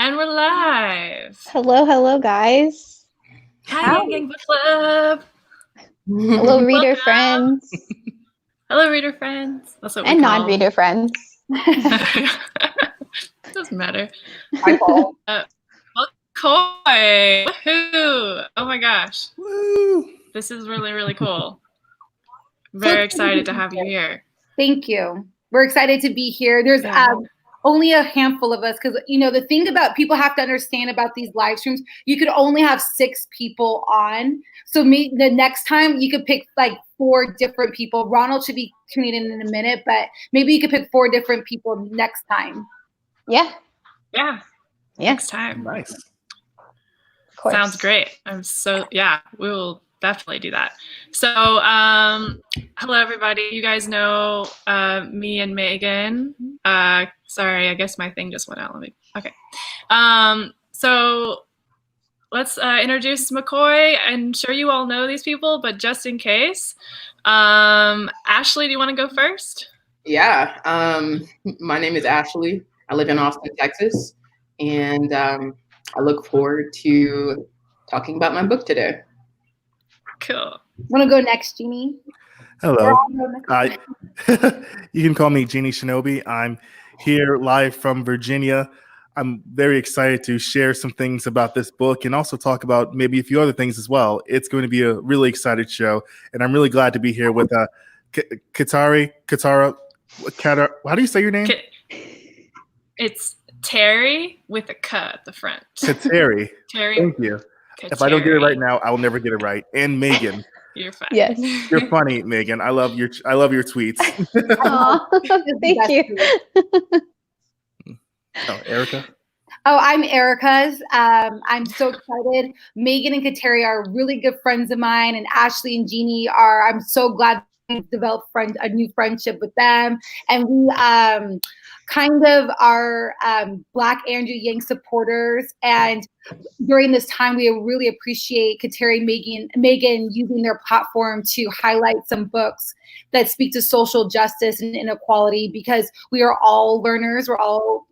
And we're live. Hello, guys. Hi, Gang Book Club. Hello, reader friends. Hello, reader friends. That's what and we call non-reader friends. Doesn't matter. Hi, Paul. MCOY. Woohoo! Oh my gosh. Woo! This is really, really cool. Very excited to have you here. Thank you. We're excited to be here. There's only a handful of us because, the thing about people have to understand about these live streams, you could only have 6 people on. So the next time you could pick like 4 different people. Ronald should be tuning in a minute, but maybe you could pick 4 different people next time. Yeah. Next time. Nice. Sounds great. We will definitely do that. So, hello everybody. You guys know me and Megan. Sorry, I guess my thing just went out. Okay. So let's introduce MCOY. I'm sure you all know these people, but just in case, Ashley, do you want to go first? Yeah. My name is Ashley. I live in Austin, Texas, and I look forward to talking about my book today. Cool. Want to go next, Genie? Hello. You can call me Genie Shinobi. I'm here live from Virginia. I'm very excited to share some things about this book and also talk about maybe a few other things as well. It's going to be a really excited show, and I'm really glad to be here with Katara. How do you say your name? It's Terry with a K at the front. Kateri. Terry. Thank you. If I don't get it right now, I will never get it right. And Megan. You're fine. Yes. You're funny, Megan. I love your tweets. Thank you. Oh, Aarika? Oh, I'm Aarika's. I'm so excited. Megan and Kateri are really good friends of mine, and Ashley and Genie I'm so glad we developed a new friendship with them. And we kind of are Black Andrew Yang supporters. And during this time, we really appreciate Kateri and Megan using their platform to highlight some books that speak to social justice and inequality, because we are all learners. We're all,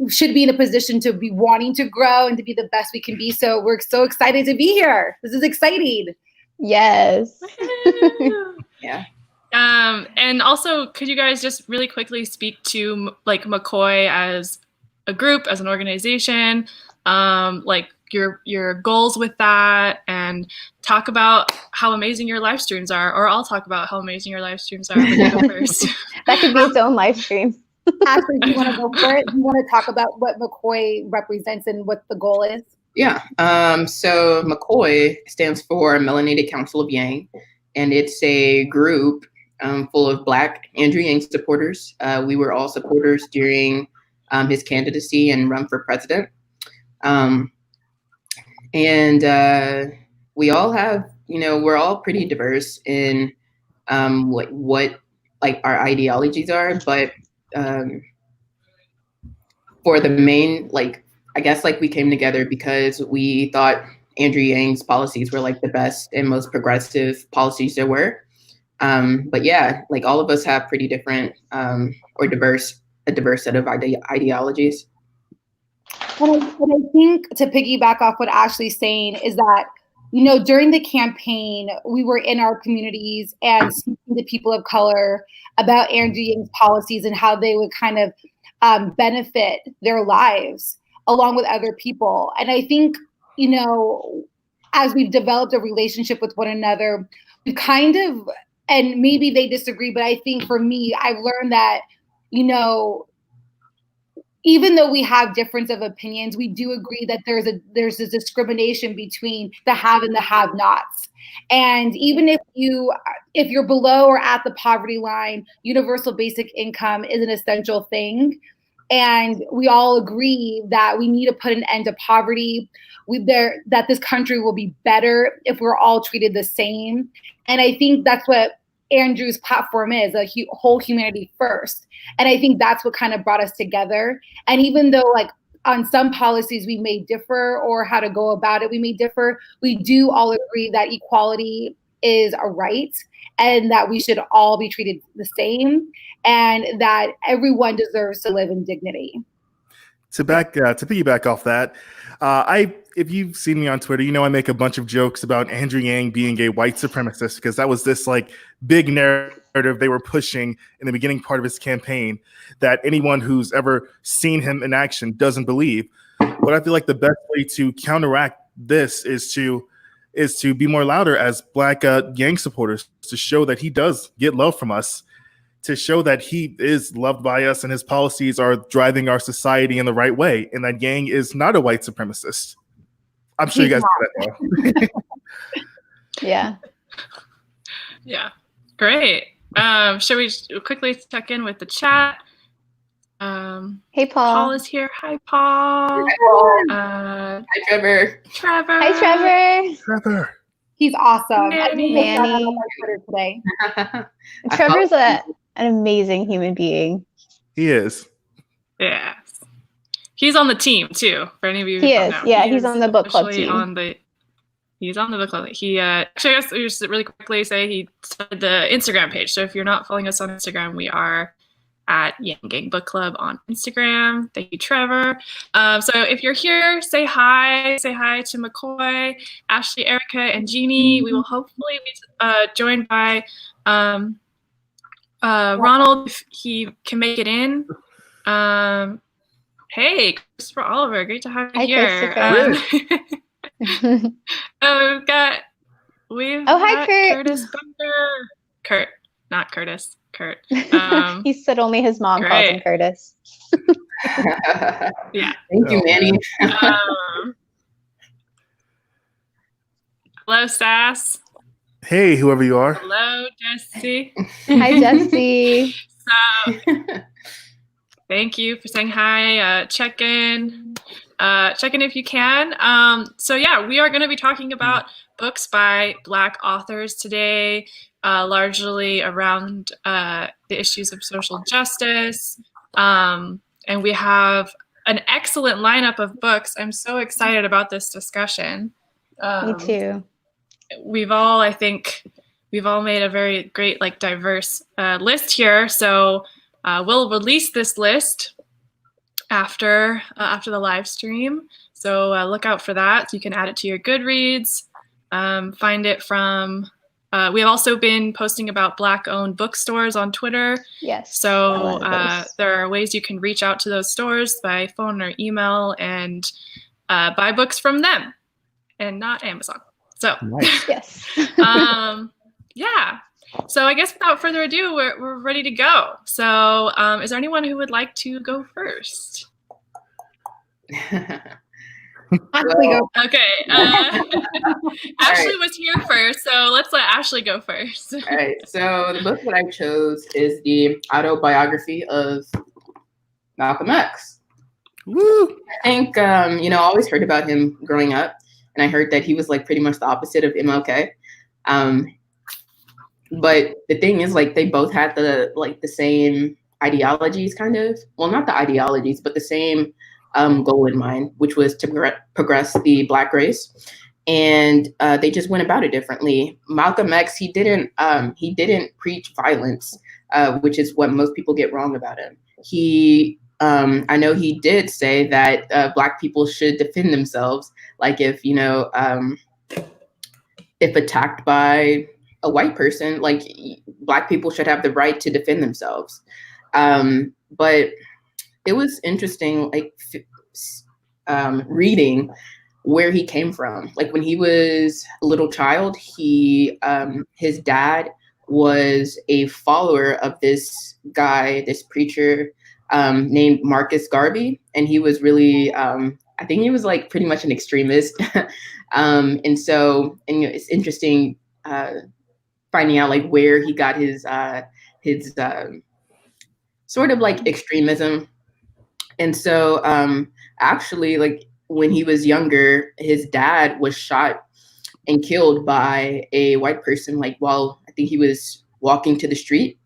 should be in a position to be wanting to grow and to be the best we can be. So we're so excited to be here. This is exciting. Yes. Yeah. And also, could you guys just really quickly speak to like MCOY as a group, as an organization, like your goals with that, and talk about how amazing your live streams are, or I'll talk about how amazing your live streams are. But you go first. That could be its own live stream. Ashley, do you want to go for it? Do you want to talk about what MCOY represents and what the goal is? Yeah. So MCOY stands for Melanated Council of Yang, and it's a group full of Black Andrew Yang supporters. We were all supporters during his candidacy and run for president. And we all have, we're all pretty diverse in what like our ideologies are, but for the main, I guess we came together because we thought Andrew Yang's policies were like the best and most progressive policies there were. But yeah, all of us have pretty different or a diverse set of ideologies. And I think to piggyback off what Ashley's saying is that, during the campaign, we were in our communities and speaking to people of color about Andrew Yang's policies and how they would kind of benefit their lives along with other people. And I think, as we've developed a relationship with one another, we kind of, and maybe they disagree, but I think for me, I've learned that, even though we have difference of opinions, we do agree that there's a discrimination between the have and the have-nots. And even if you're below or at the poverty line, universal basic income is an essential thing. And we all agree that we need to put an end to poverty. That this country will be better if we're all treated the same. And I think that's what Andrew's platform is, whole humanity first. And I think that's what kind of brought us together. And even though on some policies we may differ, or how to go about it we may differ, we do all agree that equality is a right, and that we should all be treated the same, and that everyone deserves to live in dignity. To piggyback off that, if you've seen me on Twitter, you know I make a bunch of jokes about Andrew Yang being a white supremacist because that was this like big narrative they were pushing in the beginning part of his campaign that anyone who's ever seen him in action doesn't believe. But I feel like the best way to counteract this is to be more louder as Black Yang supporters, to show that he does get love from us, to show that he is loved by us and his policies are driving our society in the right way, and that Yang is not a white supremacist. I'm sure you guys know that though. Yeah. Yeah. Great. Should we quickly check in with the chat? Hey, Paul. Paul is here. Hi, Paul. Hi, Trevor. Trevor. Hi, Trevor. Trevor. He's awesome. Manny. On my Twitter today. Trevor's an amazing human being. He is. Yes. He's on the team too. For any of you who He don't is. know. Yeah, he's on the book club officially team. He's on the book club. He actually, I guess we should really quickly say he started the Instagram page. So if you're not following us on Instagram, we are at Yang Gang Book Club on Instagram. Thank you, Trevor. So if you're here, say hi. Say hi to MCOY, Ashley, Aarika, and Genie. We will hopefully be joined by Ronald if he can make it in. Hey, Christopher Oliver, great to have you Hi, here. We've hi, got Kurt. Kurtis Bunker. Kurt, not Curtis. Kurt. He said only his mom calls him great. Curtis. Yeah. Thank you, Manny. Hello, Sass. Hey, whoever you are. Hello, Jessi. Hi, Jessie. So, thank you for saying hi. Check in if you can. So yeah, we are going to be talking about books by Black authors today, largely around the issues of social justice. And we have an excellent lineup of books. I'm so excited about this discussion. Me too. I think we've all made a very great, like, diverse list here. So we'll release this list after the live stream. So look out for that. You can add it to your Goodreads. Find it from. We have also been posting about Black-owned bookstores on Twitter. Yes. So there are ways you can reach out to those stores by phone or email and buy books from them, and not Amazon. So Nice. Yes. yeah. So I guess without further ado, we're ready to go. So is there anyone who would like to go first? Okay. Ashley was here first, so let's let Ashley go first. All right. So the book that I chose is the autobiography of Malcolm X. Woo! I think I always heard about him growing up, and I heard that he was like pretty much the opposite of MLK. But the thing is, like, they both had the same ideologies, kind of. Well, not the ideologies, but the same goal in mind, which was to progress the Black race. And they just went about it differently. Malcolm X, he didn't preach violence, which is what most people get wrong about him. I know he did say that Black people should defend themselves, like if attacked by a white person, like Black people should have the right to defend themselves. But it was interesting, like reading where he came from. Like when he was a little child, his dad was a follower of this guy, this preacher named Marcus Garvey, and he was really, I think he was like pretty much an extremist. And it's interesting finding out like where he got his sort of like extremism. And so actually, like when he was younger, his dad was shot and killed by a white person, like while I think he was walking to the street.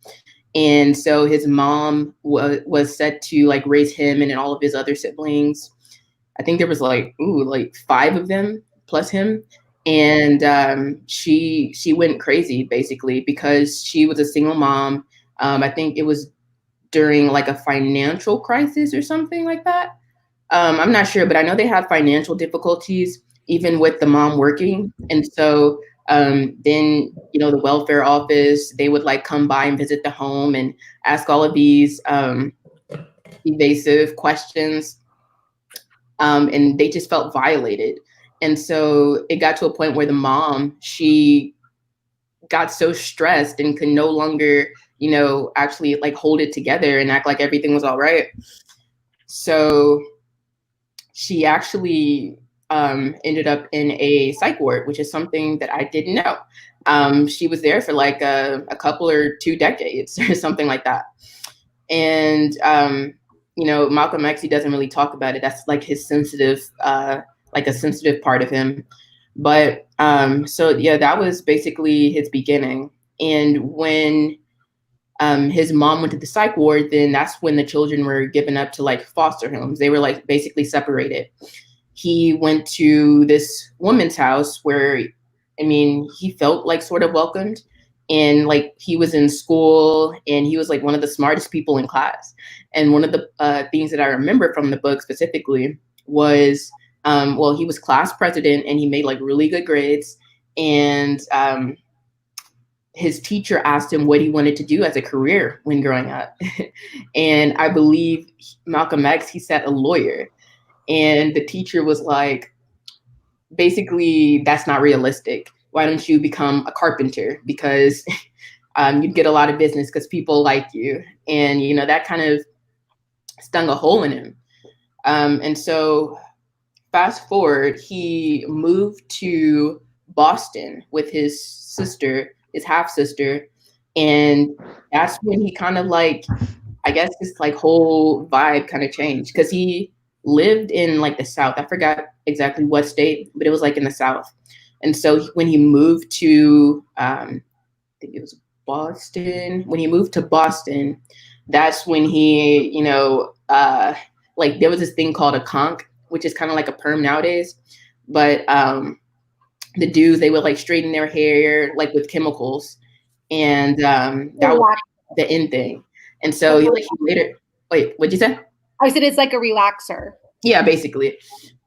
And so his mom was set to like raise him and all of his other siblings. I think there was like 5 of them plus him. And she went crazy basically because she was a single mom. I think it was during like a financial crisis or something like that. I'm not sure, but I know they had financial difficulties even with the mom working. And so then, you know, the welfare office, they would like come by and visit the home and ask all of these evasive questions. And they just felt violated. And so it got to a point where the mom, she got so stressed and could no longer, you know, actually like hold it together and act like everything was all right. So she actually ended up in a psych ward, which is something that I didn't know. She was there for like a couple or 2 decades or something like that. And, you know, Malcolm X, he doesn't really talk about it. That's like his sensitive, like a sensitive part of him. But so, yeah, that was basically his beginning. And when his mom went to the psych ward, then that's when the children were given up to like foster homes. They were like basically separated. He went to this woman's house where, I mean, he felt like sort of welcomed. And like he was in school and he was like one of the smartest people in class. And one of the things that I remember from the book specifically was, well, he was class president and he made like really good grades. And his teacher asked him what he wanted to do as a career when growing up. And I believe Malcolm X, he said a lawyer. And the teacher was like, basically, that's not realistic. Why don't you become a carpenter? Because you'd get a lot of business because people like you. And, you know, that kind of stung a hole in him. And so fast forward, he moved to Boston with his sister, his half sister. And that's when he kind of like, I guess his like whole vibe kind of changed because he lived in like the South. I forgot exactly what state, but it was like in the South. And so when he moved to, I think it was Boston, when he moved to Boston, that's when he, you know, like there was this thing called a conch, which is kind of like a perm nowadays. But the dudes, they would like straighten their hair like with chemicals. And that was the end thing. And so he later, wait, what'd you say? I said it's like a relaxer. Yeah, basically.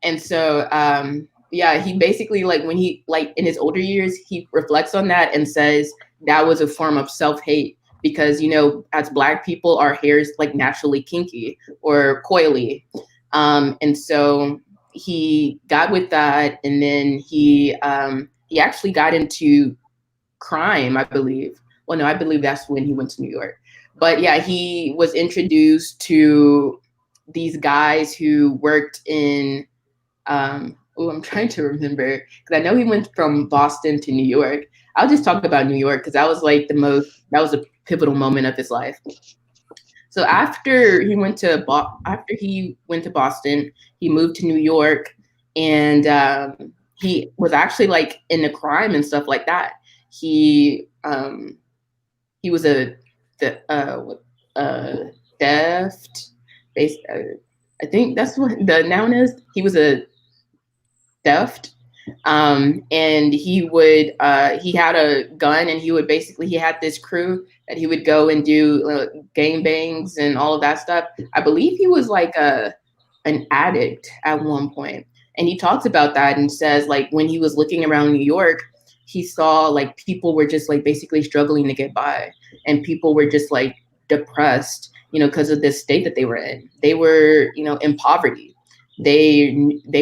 And so, yeah, he basically like when he like in his older years, he reflects on that and says that was a form of self-hate because, you know, as Black people, our hair is like naturally kinky or coily. And so he got with that. And then he actually got into crime, I believe. Well, no, I believe that's when he went to New York. But yeah, he was introduced to these guys who worked in, I'm trying to remember, because I know he went from Boston to New York. I'll just talk about New York because that was like that was a pivotal moment of his life. So after he went to Boston, he moved to New York, and he was actually like into crime and stuff like that. He was a theft. I think that's what the noun is. He was a theft. And he would, he had a gun and he had this crew that he would go and do gang bangs and all of that stuff. I believe he was like an addict at one point. And he talks about that and says like when he was looking around New York, he saw like people were just like basically struggling to get by and people were just like depressed, you know, because of this state that they were in. They were, you know, in poverty. They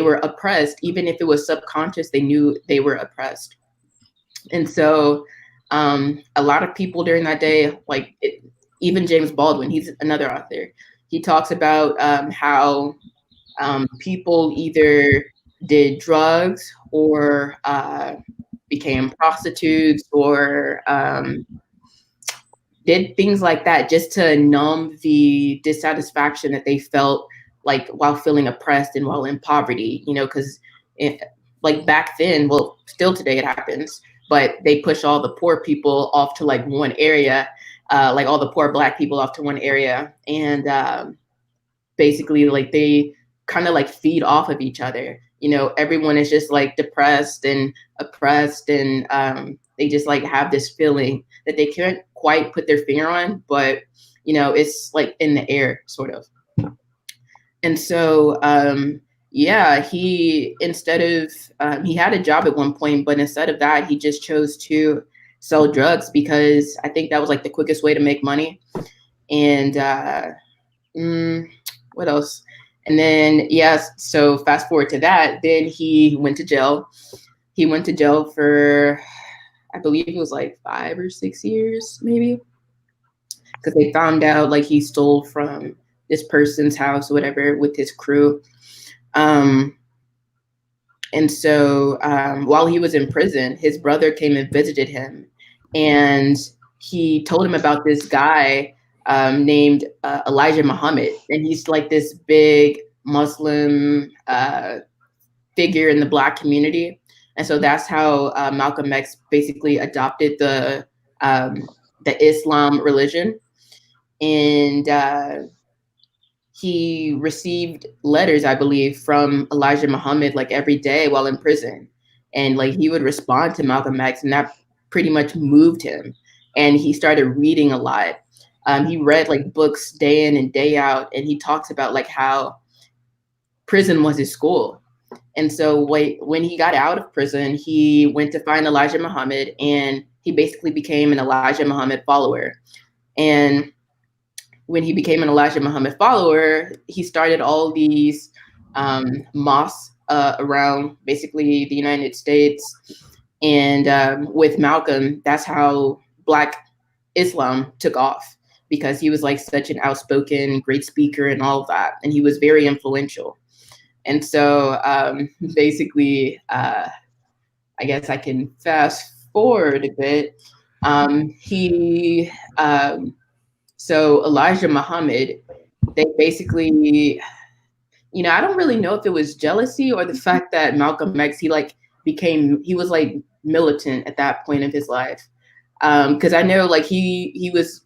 were oppressed, even if it was subconscious, they knew they were oppressed. And so a lot of people during that day, like even James Baldwin, he's another author. He talks about how people either did drugs or became prostitutes or did things like that just to numb the dissatisfaction that they felt like while feeling oppressed and while in poverty, you know, because like back then, well, still today it happens, but they push all the poor people off to like one area, like all the poor Black people off to one area. And basically like they kind of like feed off of each other. You know, everyone is just like depressed and oppressed and they just like have this feeling that they can't quite put their finger on, but, you know, it's like in the air sort of. And so, yeah, he, instead of, he had a job at one point, but instead of that, he just chose to sell drugs because I think that was like the quickest way to make money. And what else? And then, yes, so fast forward to that, then he went to jail. He went to jail for, I believe it was like 5 or 6 years, maybe. Because they found out like he stole from this person's house or whatever with his crew. And so while he was in prison, his brother came and visited him. And he told him about this guy named Elijah Muhammad. And he's like this big Muslim figure in the Black community. And so that's how Malcolm X basically adopted the Islam religion. And he received letters, I believe, from Elijah Muhammad like every day while in prison. And like he would respond to Malcolm X, and that pretty much moved him. And he started reading a lot. He read like books day in and day out, and he talks about like how prison was his school. And so when he got out of prison, he went to find Elijah Muhammad, and he basically became an Elijah Muhammad follower. And when he became an Elijah Muhammad follower, he started all these mosques around basically the United States. And with Malcolm, that's how Black Islam took off, because he was like such an outspoken, great speaker and all of that. And he was very influential. And so basically, I guess I can fast forward a bit. So Elijah Muhammad, they basically, you know, I don't really know if it was jealousy or the fact that Malcolm X, he was like militant at that point of his life. Because I know like he was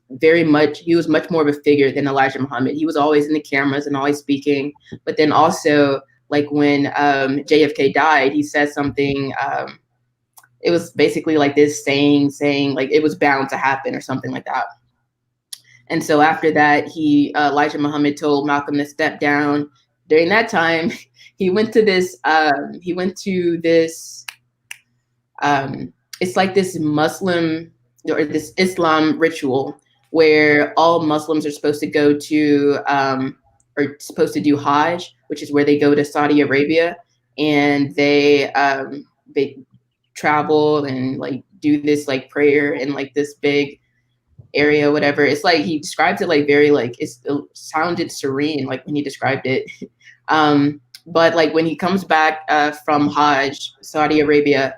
much more of a figure than Elijah Muhammad. He was always in the cameras and always speaking. But then also like when JFK died, he said something, it was basically like this saying like it was bound to happen or something like that. And so after that, Elijah Muhammad told Malcolm to step down. During that time, he went to this, it's like this Muslim or this Islam ritual where all Muslims are supposed to go to, or supposed to do Hajj, which is where they go to Saudi Arabia, and they travel and like do this like prayer in like this big area, whatever. It's like he describes it like very like it sounded serene like when he described it. But like when he comes back from Hajj, Saudi Arabia,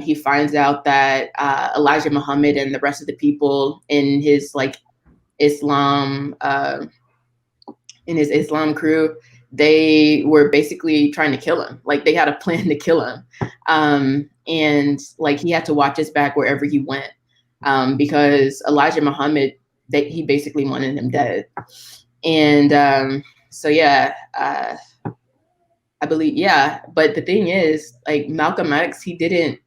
he finds out that Elijah Muhammad and the rest of the people in his like Islam crew, they were basically trying to kill him. Like they had a plan to kill him. And like he had to watch his back wherever he went. Because Elijah Muhammad, he basically wanted him dead. And so, yeah, I believe, yeah. But the thing is, like Malcolm X, he didn't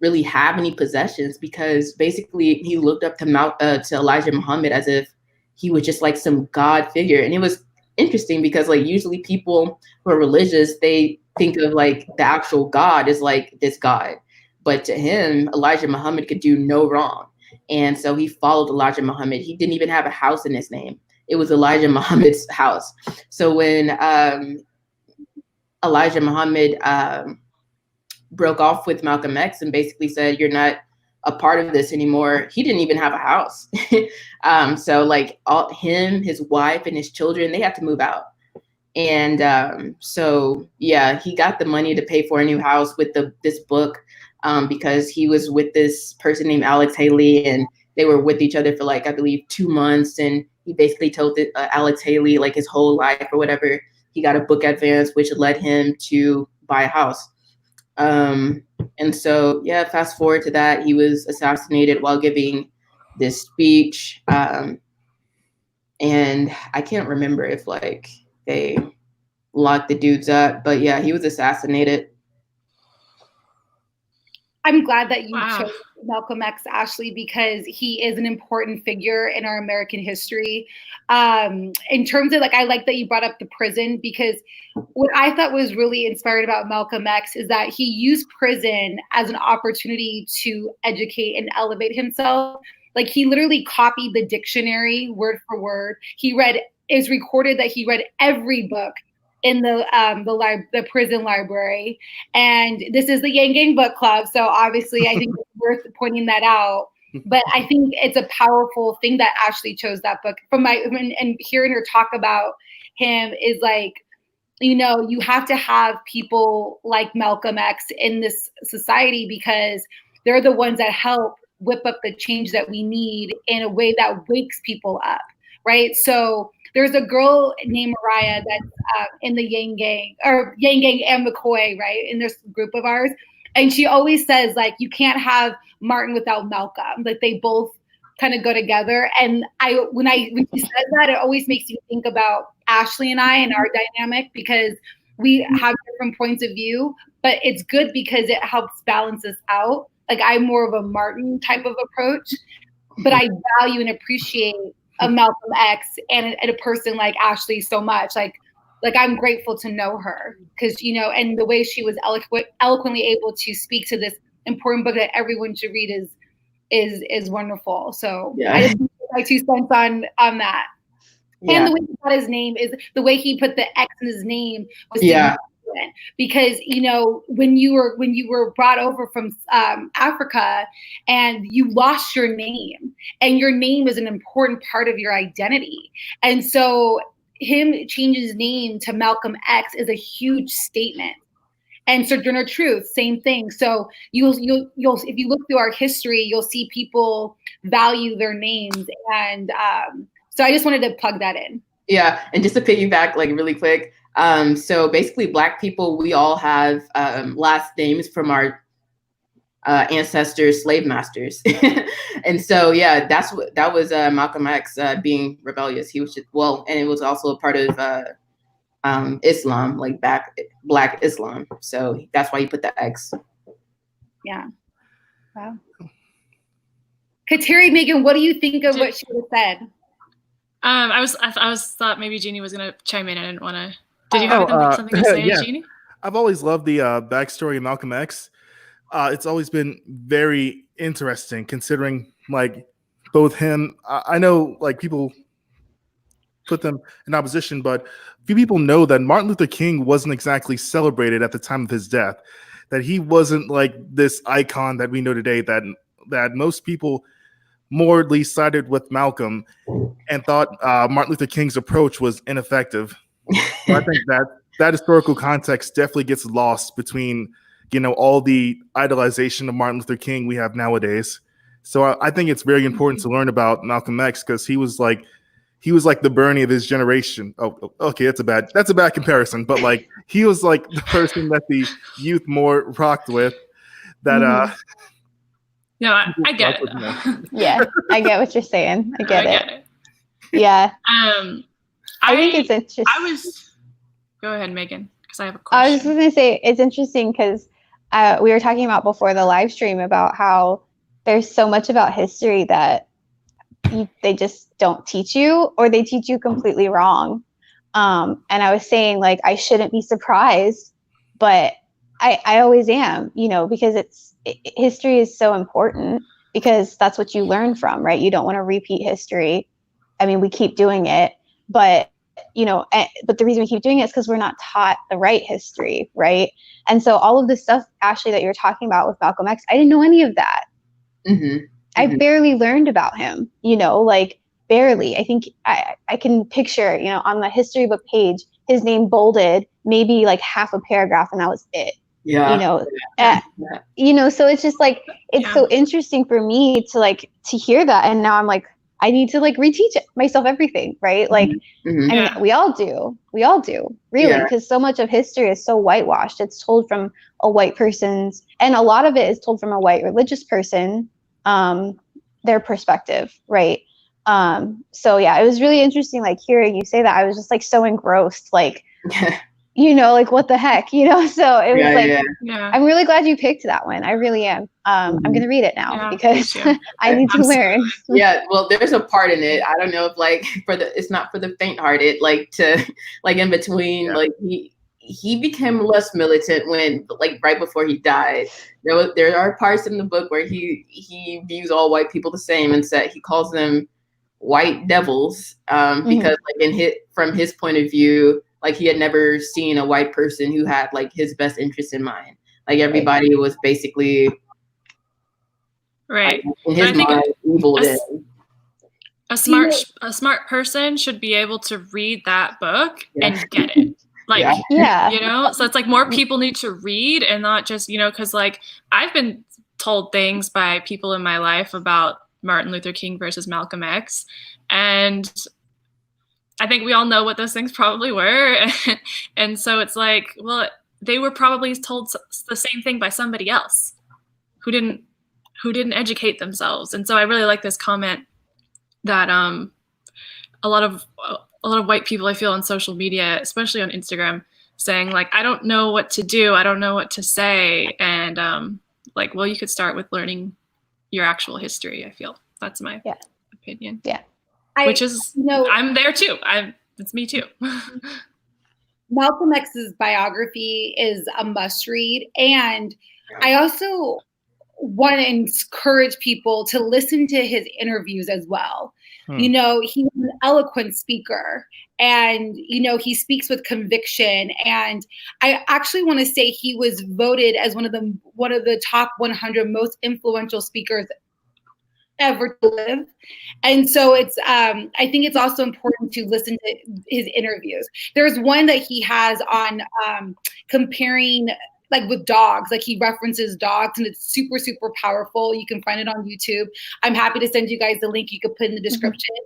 really have any possessions because basically he looked up to Elijah Muhammad as if he was just like some God figure. And it was interesting because like usually people who are religious, they think of like the actual God as like this God. But to him, Elijah Muhammad could do no wrong. And so he followed Elijah Muhammad. He didn't even have a house in his name. It was Elijah Muhammad's house. So when Elijah Muhammad broke off with Malcolm X and basically said, you're not a part of this anymore, he didn't even have a house. So like him, his wife, and his children, they had to move out. And so, yeah, he got the money to pay for a new house with this book. Because he was with this person named Alex Haley, and they were with each other for like, I believe 2 months. And he basically told Alex Haley like his whole life or whatever. He got a book advance, which led him to buy a house. And so, yeah, fast forward to that. He was assassinated while giving this speech. And I can't remember if like they locked the dudes up, but yeah, he was assassinated. I'm glad that you Malcolm X, Ashley, because he is an important figure in our American history. In terms of I like that you brought up the prison, because what I thought was really inspired about Malcolm X is that he used prison as an opportunity to educate and elevate himself. He literally copied the dictionary word for word. It's recorded that he read every book in the prison library. And this is the Yang Gang Book Club. So obviously I think it's worth pointing that out. But I think it's a powerful thing that Ashley chose that book. And hearing her talk about him is you have to have people like Malcolm X in this society, because they're the ones that help whip up the change that we need in a way that wakes people up, right? So there's a girl named Mariah that's in the Yang Gang and MCOY, right, in this group of ours. And she always says, you can't have Martin without Malcolm. They both kind of go together. And when she says that, it always makes me think about Ashley and I and our dynamic, because we have different points of view, but it's good because it helps balance us out. I'm more of a Martin type of approach, but I value and appreciate a Malcolm X and a person like Ashley so much. I'm grateful to know her, because and the way she was eloquently able to speak to this important book that everyone should read is wonderful. So yeah. I just my 2 cents on that. Yeah. And the way he got his name is the way he put the X in his name was significant, because when you were brought over from Africa and you lost your name, and your name is an important part of your identity, and so him changing his name to Malcolm X is a huge statement. And Sojourner Truth, same thing. So you'll if you look through our history, you'll see people value their names, and so I just wanted to plug that in. Yeah, and just to piggyback really quick. So basically, Black people, we all have last names from our ancestors, slave masters. And so, yeah, that was Malcolm X being rebellious. He was just, and it was also a part of Islam, Black Islam. So that's why he put the X. Yeah. Wow. Kateri, Megan, what do you think of what she said? I thought maybe Genie was gonna chime in. I didn't want to. Did you have something to say, yeah. Genie? I've always loved the backstory of Malcolm X. It's always been very interesting, considering both him. I know people put them in opposition, but few people know that Martin Luther King wasn't exactly celebrated at the time of his death. That he wasn't this icon that we know today. That most people more at least sided with Malcolm and thought Martin Luther King's approach was ineffective. So I think that historical context definitely gets lost between all the idolization of Martin Luther King we have nowadays. So I think it's very important to learn about Malcolm X, because he was the Bernie of his generation. Oh, okay, that's a bad comparison, but he was the person that the youth more rocked with. That no, I get it. Yeah, I get what you're saying. I get it. Yeah. I think it's interesting. Go ahead, Megan, because I have a question. I was just going to say it's interesting because we were talking about before the live stream about how there's so much about history that they just don't teach you, or they teach you completely wrong. And I was saying I shouldn't be surprised, but I always am, because history is so important, because that's what you learn from, right? You don't want to repeat history. I mean, we keep doing it, but but the reason we keep doing it is because we're not taught the right history, right? And so all of this stuff, Ashley, that you're talking about with Malcolm X, I didn't know any of that. Mm-hmm. I barely learned about him, barely. I think I can picture, on the history book page, his name bolded, maybe half a paragraph, and that was it. Yeah. So it's just it's so interesting for me to hear that. And now I'm I need to reteach myself everything, right? I mean, we all do, really, because so much of history is so whitewashed. It's told from a white person's, and a lot of it is told from a white religious person, their perspective, right? So yeah, it was really interesting, hearing you say that. I was just so engrossed, like what the heck, So it was like, Yeah. I'm really glad you picked that one. I really am. I'm going to read it now because I need to learn. Yeah. Well, there's a part in it. I don't know if like it's not for the faint hearted, like in between, like he became less militant when like right before he died. There are parts in the book where he views all white people the same and he calls them white devils because like from his point of view, like he had never seen a white person who had like his best interest in mind. Like everybody was basically right. Like, in his mind, evil. A smart person should be able to read that book and get it. Like, so it's like more people need to read and not just, because like I've been told things by people in my life about Martin Luther King versus Malcolm X. And I think we all know what those things probably were. And so it's like, well, they were probably told the same thing by somebody else who didn't educate themselves. And so I really like this comment that a lot of white people I feel on social media, especially on Instagram, saying like, I don't know what to do. I don't know what to say. And like, well, you could start with learning your actual history. I feel that's my opinion. Yeah. Which is, I'm there too. It's me too. Malcolm X's biography is a must read. And I also want to encourage people to listen to his interviews as well. He was an eloquent speaker and, he speaks with conviction. And I actually want to say he was voted as one of the top 100 most influential speakers ever to live. And so it's I think it's also important to listen to his interviews. There's one that he has on comparing like with dogs, like he references dogs and it's super, super powerful. You can find it on YouTube. I'm happy to send you guys the link you could put in the description.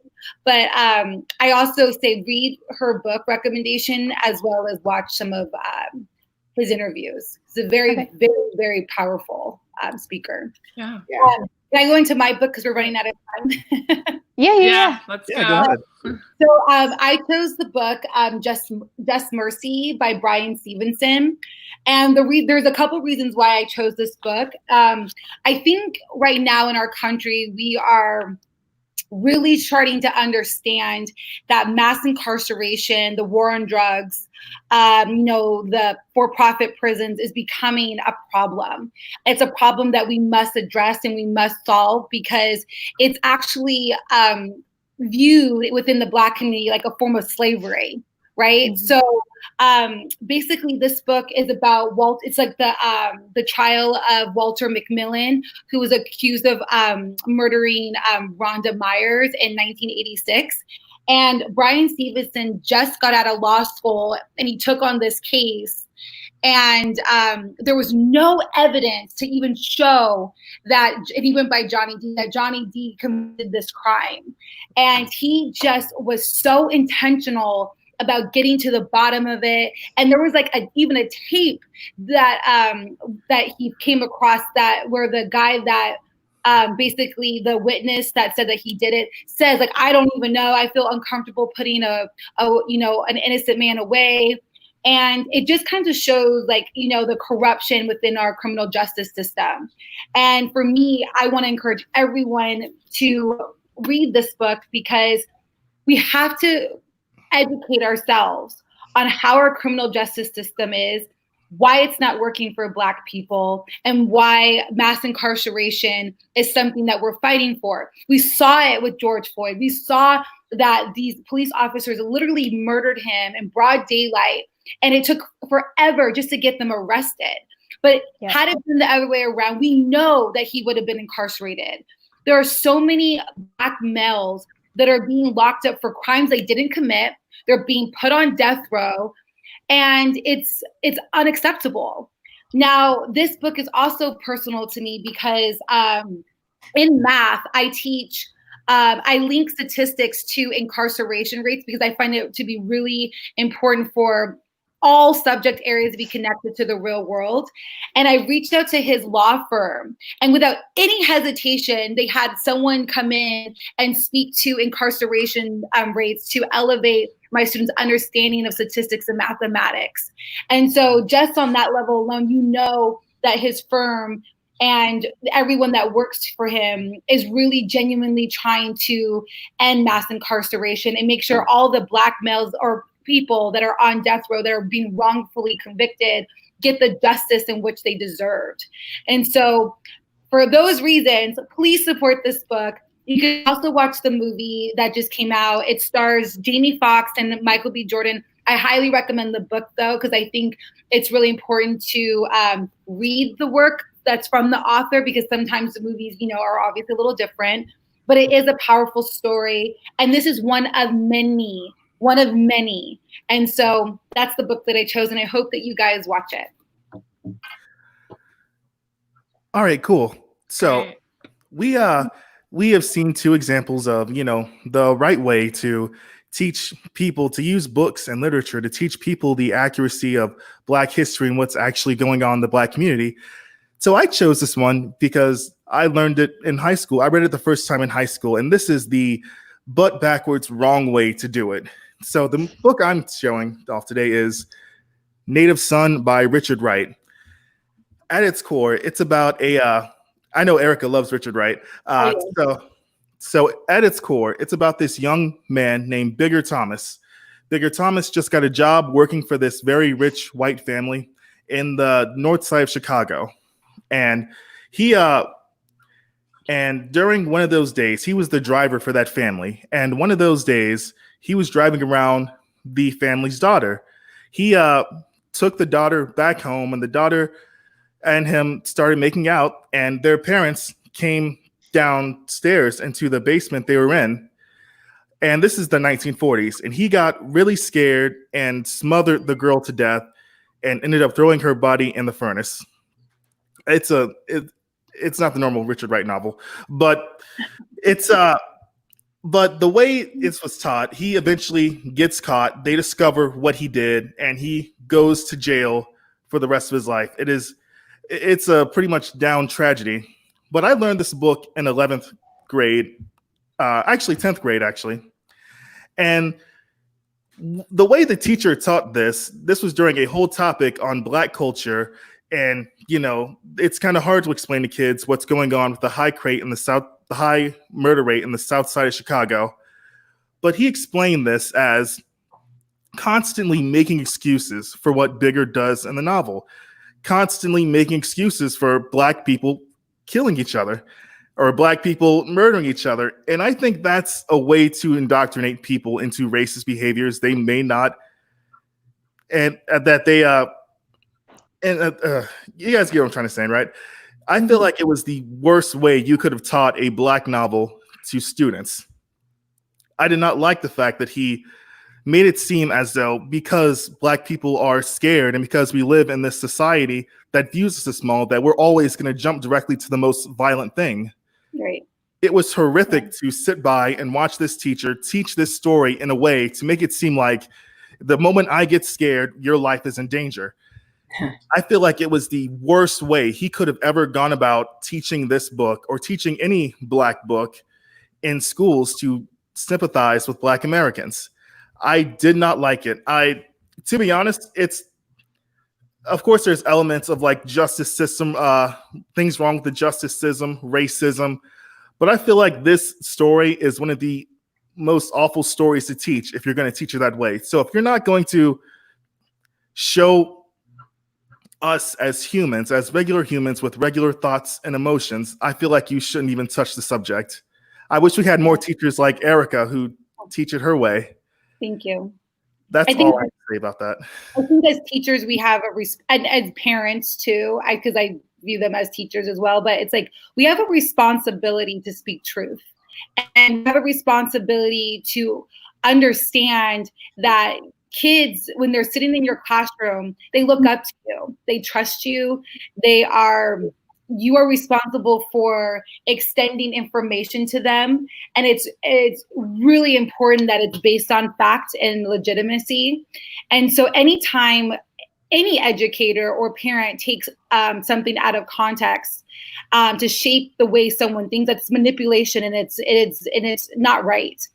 But I also say read her book recommendation as well as watch some of his interviews. He's a very, very, very powerful speaker. Yeah. Can I go into my book because we're running out of time? Yeah. Let's go ahead. So I chose the book Just Mercy by Bryan Stevenson. And there's a couple reasons why I chose this book. I think right now in our country, we are really starting to understand that mass incarceration, the war on drugs, the for-profit prisons is becoming a problem. It's a problem that we must address and we must solve because it's actually viewed within the Black community like a form of slavery, right? So basically this book is about it's like the trial of Walter McMillan, who was accused of murdering Rhonda Myers in 1986. And Bryan Stevenson just got out of law school and he took on this case. And there was no evidence to even show that, and he went by Johnny D, that Johnny D committed this crime. And he just was so intentional about getting to the bottom of it. And there was like even a tape that that he came across where the guy that basically the witness that said that he did it says like, I don't even know. I feel uncomfortable putting an innocent man away. And it just kind of shows like, the corruption within our criminal justice system. And for me, I want to encourage everyone to read this book because we have to educate ourselves on how our criminal justice system is, why it's not working for Black people, and why mass incarceration is something that we're fighting for. We saw it with George Floyd. We saw that these police officers literally murdered him in broad daylight, and it took forever just to get them arrested. But had it been the other way around, we know that he would have been incarcerated. There are so many Black males that are being locked up for crimes they didn't commit. They're being put on death row, and it's unacceptable. Now, this book is also personal to me because in math, I teach, I link statistics to incarceration rates because I find it to be really important for all subject areas to be connected to the real world. And I reached out to his law firm, and without any hesitation, they had someone come in and speak to incarceration rates to elevate my students' understanding of statistics and mathematics. And so just on that level alone, you know that his firm and everyone that works for him is really genuinely trying to end mass incarceration and make sure all the Black males or people that are on death row that are being wrongfully convicted get the justice in which they deserved. And so for those reasons, please support this book. You can also watch the movie that just came out. It stars Jamie Foxx and Michael B. Jordan. I highly recommend the book, though, because I think it's really important to read the work that's from the author, because sometimes the movies, are obviously a little different. But it is a powerful story. And this is one of many. And so that's the book that I chose, and I hope that you guys watch it. All right, cool. So we have seen two examples of, the right way to teach people to use books and literature to teach people the accuracy of Black history and what's actually going on in the Black community. So I chose this one because I learned it in high school. I read it the first time in high school, and this is the butt backwards wrong way to do it. So the book I'm showing off today is Native Son by Richard Wright. At its core, it's about I know Aarika loves Richard Wright. So at its core, it's about this young man named Bigger Thomas. Bigger Thomas just got a job working for this very rich white family in the north side of Chicago. And and during one of those days, he was the driver for that family. And one of those days, he was driving around the family's daughter. He took the daughter back home, and the daughter and him started making out, and their parents came downstairs into the basement they were in. And this is the 1940s. And he got really scared and smothered the girl to death and ended up throwing her body in the furnace. It's not the normal Richard Wright novel, but but the way it was taught, he eventually gets caught. They discover what he did, and he goes to jail for the rest of his life. It's a pretty much down tragedy. But I learned this book in 11th grade, actually 10th grade, actually. And the way the teacher taught this was during a whole topic on Black culture. And, it's kind of hard to explain to kids what's going on with the high murder rate in the south side of Chicago. But he explained this as constantly making excuses for what Bigger does in the novel, constantly making excuses for Black people killing each other or Black people murdering each other. And I think that's a way to indoctrinate people into racist behaviors they may not, and that they you guys get what I'm trying to say, right? I feel like it was the worst way you could have taught a Black novel to students. I did not like the fact that he made it seem as though because Black people are scared and because we live in this society that views us as small, that we're always going to jump directly to the most violent thing. Right. It was horrific to sit by and watch this teacher teach this story in a way to make it seem like the moment I get scared, your life is in danger. I feel like it was the worst way he could have ever gone about teaching this book or teaching any Black book in schools to sympathize with Black Americans. I did not like it. To be honest, of course, there's elements of like justice system, things wrong with the justice system, racism, but I feel like this story is one of the most awful stories to teach if you're going to teach it that way. So if you're not going to show us as humans, as regular humans with regular thoughts and emotions, I feel like you shouldn't even touch the subject. I wish we had more teachers like Aarika who teach it her way. Thank you. That's all I have to say about that. I think as teachers, we have and as parents too, because I view them as teachers as well, but it's like we have a responsibility to speak truth, and we have a responsibility to understand that kids, when they're sitting in your classroom, they look up to you, they trust you, you are responsible for extending information to them. And it's really important that it's based on fact and legitimacy. And so anytime any educator or parent takes something out of context to shape the way someone thinks, that's manipulation, and it's not right.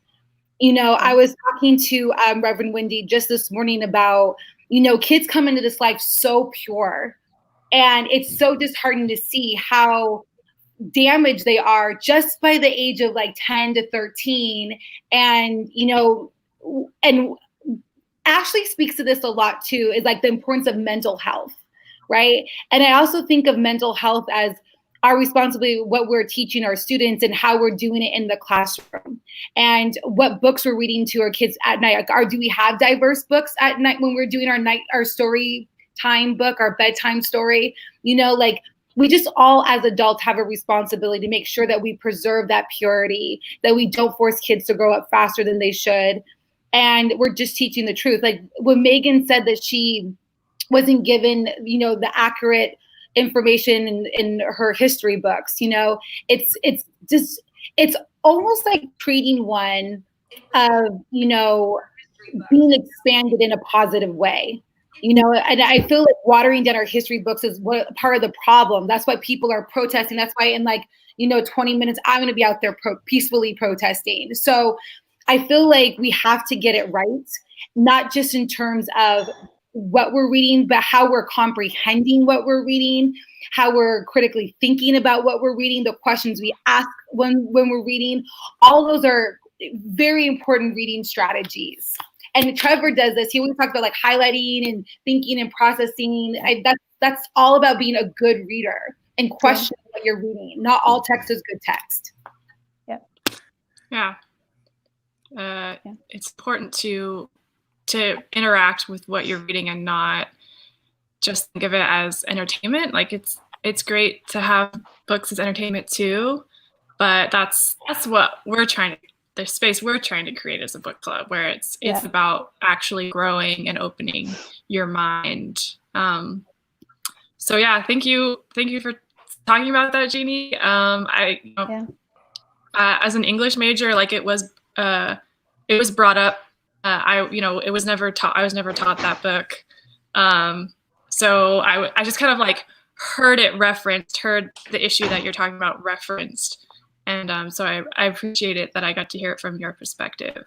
You know, I was talking to Reverend Wendy just this morning about, you know, kids come into this life so pure, and it's so disheartening to see how damaged they are just by the age of like 10 to 13. And, you know, and Ashley speaks to this a lot too, is like the importance of mental health, right? And I also think of mental health as our responsibility, what we're teaching our students and how we're doing it in the classroom, and what books we're reading to our kids at night. Like, do we have diverse books at night when we're doing our story time book, our bedtime story? You know, like, we just all as adults have a responsibility to make sure that we preserve that purity, that we don't force kids to grow up faster than they should. And we're just teaching the truth. Like when Megan said that she wasn't given, you know, the accurate information in her history books, you know, it's almost like treating one of, you know, being expanded in a positive way. You know, and I feel like watering down our history books is part of the problem. That's why people are protesting. That's why in like, you know, 20 minutes, I'm going to be out there peacefully protesting. So I feel like we have to get it right, not just in terms of what we're reading, but how we're comprehending what we're reading, how we're critically thinking about what we're reading, the questions we ask when we're reading. All those are very important reading strategies. And Trevor does this. He always talks about like highlighting and thinking and processing. That's all about being a good reader and questioning what you're reading. Not all text is good text. Yeah. It's important to interact with what you're reading and not just think of it as entertainment. Like it's great to have books as entertainment too, but that's what we're trying to. The space we're trying to create as a book club, where it's about actually growing and opening your mind. So yeah, thank you for talking about that, Genie. As an English major, like it was brought up. It was never taught. I was never taught that book. So I just kind of like heard it referenced, heard the issue that you're talking about referenced. And so I appreciate it that I got to hear it from your perspective.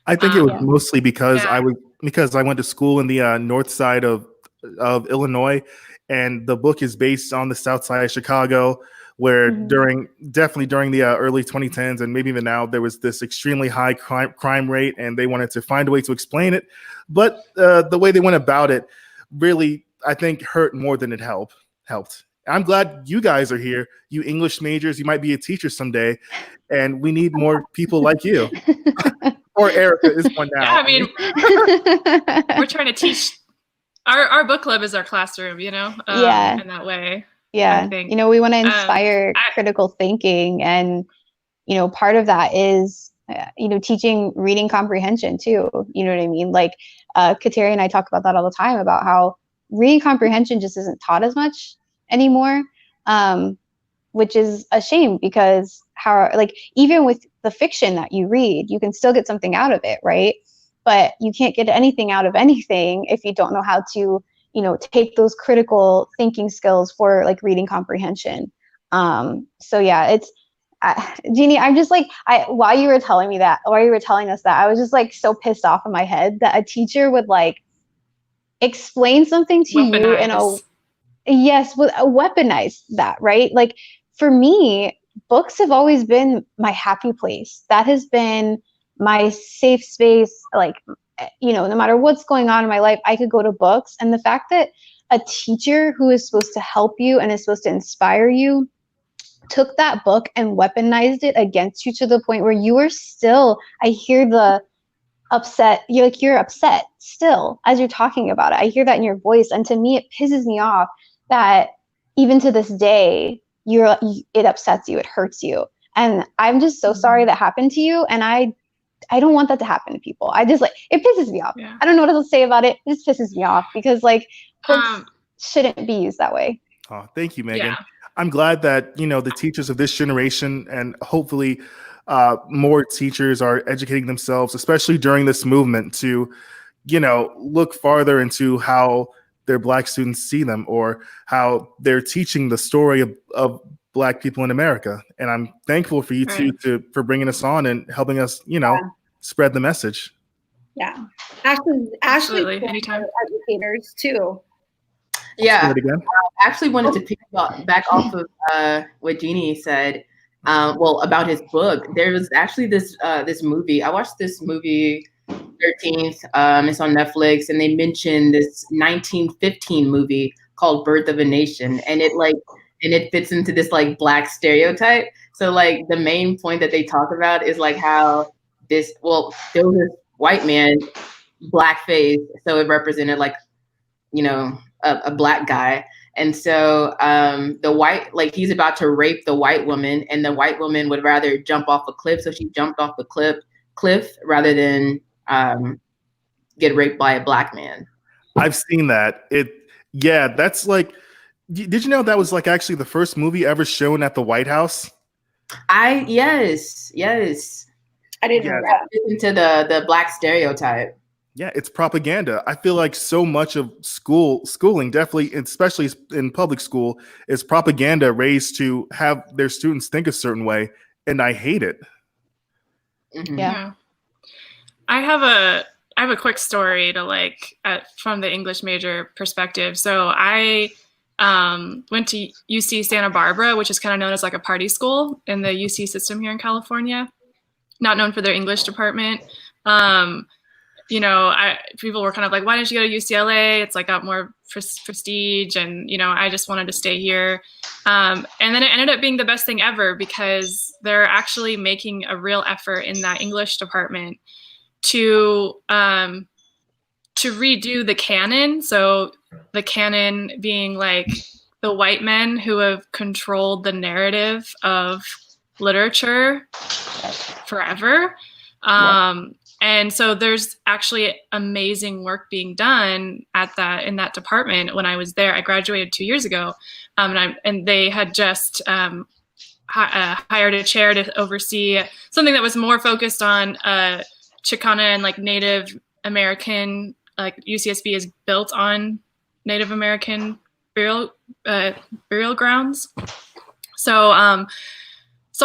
I think it was mostly because I went to school in the north side of Illinois, and the book is based on the south side of Chicago, where definitely during the early 2010s and maybe even now, there was this extremely high crime rate, and they wanted to find a way to explain it. But the way they went about it really, I think, hurt more than it helped. I'm glad you guys are here, you English majors. You might be a teacher someday, and we need more people like you. Or Aarika is one now. Yeah, I mean, we're trying to teach. Our book club is our classroom, you know, in that way. Yeah, you know, we want to inspire critical thinking, and you know, part of that is you know, teaching reading comprehension too. You know what I mean? Like Kateri and I talk about that all the time, about how reading comprehension just isn't taught as much anymore, which is a shame, because like even with the fiction that you read, you can still get something out of it, right? But you can't get anything out of anything if you don't know how to, you know, take those critical thinking skills for like reading comprehension. So yeah, it's Genie, I'm just like, while you were telling us that, I was just like so pissed off in my head that a teacher would like explain something to you in a weaponize that, right? Like for me, books have always been my happy place. That has been my safe space. Like, you know, no matter what's going on in my life, I could go to books. And the fact that a teacher who is supposed to help you and is supposed to inspire you took that book and weaponized it against you to the point where you are still, I hear the upset, you're upset still as you're talking about it. I hear that in your voice. And to me, it pisses me off that even to this day, it upsets you, it hurts you. And I'm just so sorry that happened to you. And I don't want that to happen to people. I just like, it pisses me off. I don't know what else to say about it. It just pisses me off because like books shouldn't be used that way. Oh, thank you, Megan. I'm glad that, you know, the teachers of this generation, and hopefully more teachers, are educating themselves, especially during this movement, to, you know, look farther into how their Black students see them, or how they're teaching the story of Black people in America. And I'm thankful for you two for bringing us on and helping us, you know, spread the message. Yeah. Ashley, Absolutely. Anytime. Educators too. Yeah. Say it again. I actually wanted to pick back off of what Genie said. About his book. There was actually this movie. I watched this movie 13th. It's on Netflix, and they mentioned this 1915 movie called Birth of a Nation, and it fits into this like Black stereotype. So like the main point that they talk about is like how there was this white man, blackface, so it represented like, you know, a Black guy. And so the white, like he's about to rape the white woman, and the white woman would rather jump off a cliff. So she jumped off the cliff rather than get raped by a Black man. I've seen that. That's like, did you know that was like actually the first movie ever shown at the White House? Yes. I didn't know that. Into the Black stereotype. Yeah, it's propaganda. I feel like so much of schooling, definitely, especially in public school, is propaganda raised to have their students think a certain way, and I hate it. Mm-hmm. Yeah. I have a quick story to from the English major perspective. So I went to UC Santa Barbara, which is kind of known as like a party school in the UC system here in California, not known for their English department. You know, people were kind of like, why didn't you go to UCLA? It's like got more prestige, and you know, I just wanted to stay here. And then it ended up being the best thing ever because they're actually making a real effort in that English department to redo the canon. So the canon being like the white men who have controlled the narrative of literature forever. And so there's actually amazing work being done in that department. When I was there, I graduated 2 years ago, and they had just hired a chair to oversee something that was more focused on Chicana and like Native American. Like UCSB is built on Native American burial grounds. So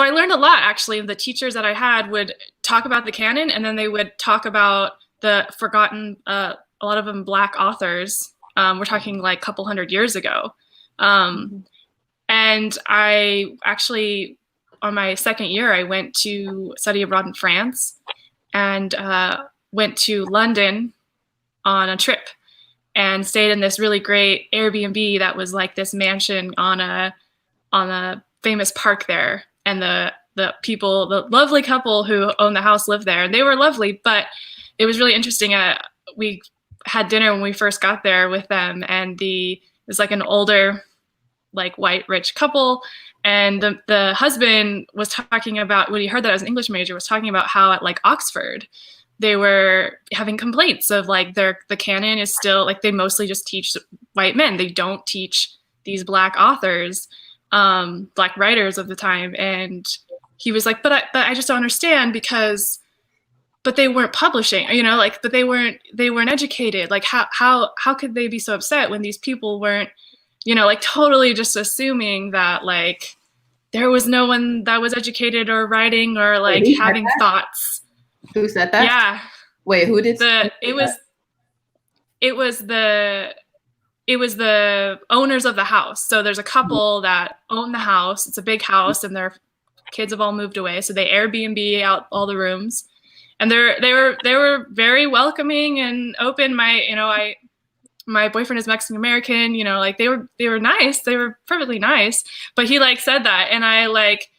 I learned a lot, actually. The teachers that I had would talk about the canon, and then they would talk about the forgotten, a lot of them Black authors. We're talking like a couple hundred years ago. And I actually, on my second year, I went to study abroad in France and went to London on a trip and stayed in this really great Airbnb that was like this mansion on a famous park there. And the lovely couple who owned the house lived there. And they were lovely, but it was really interesting. We had dinner when we first got there with them, and it was like an older, like white rich couple. And the husband was talking about, when he heard that I was an English major, was talking about how at like Oxford, they were having complaints of like the canon is still like, they mostly just teach white men. They don't teach these Black authors, Black writers of the time. And he was like, but I just don't understand but they weren't publishing, you know, like, but they weren't educated. Like how could they be so upset when these people weren't, you know, like totally just assuming that like there was no one that was educated or writing or like having thoughts. Who said that? Yeah. Wait, who did? It was the owners of the house. So there's a couple that own the house. It's a big house, and their kids have all moved away. So they Airbnb out all the rooms, and they were very welcoming and open. My boyfriend is Mexican American. You know, like they were nice. They were perfectly nice. But he like said that, and I like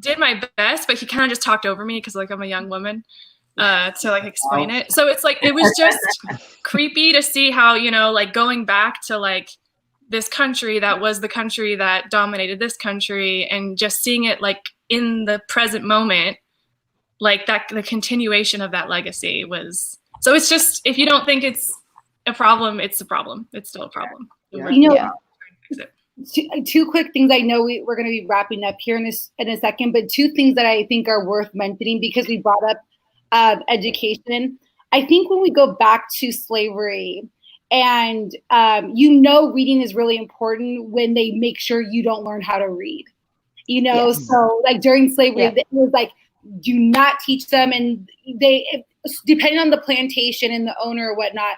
did my best, but he kind of just talked over me because like I'm a young woman. To like explain it. So it's like, it was just creepy to see how, you know, like going back to like this country that was the country that dominated this country, and just seeing it like in the present moment, like that, the continuation of that legacy was, so it's just, if you don't think it's a problem, it's a problem. It's still a problem. Yeah. You know, two quick things. I know we're going to be wrapping up here in a second, but two things that I think are worth mentioning because we brought up education. I think when we go back to slavery, and reading is really important when they make sure you don't learn how to read. You know, so like during slavery, it was like do not teach them. And they, depending on the plantation and the owner or whatnot,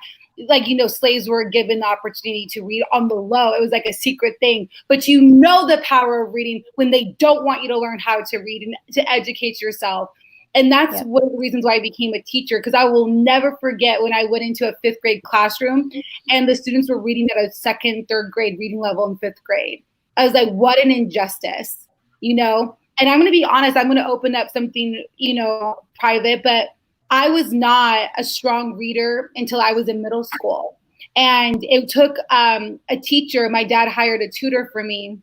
like, you know, slaves were given the opportunity to read on the low. It was like a secret thing. But you know the power of reading when they don't want you to learn how to read and to educate yourself. And that's one of the reasons why I became a teacher, because I will never forget when I went into a 5th grade classroom and the students were reading at a 2nd, 3rd grade reading level in 5th grade. I was like, what an injustice, you know? And I'm going to be honest, I'm going to open up something, you know, private, but I was not a strong reader until I was in middle school. And it took a teacher, my dad hired a tutor for me.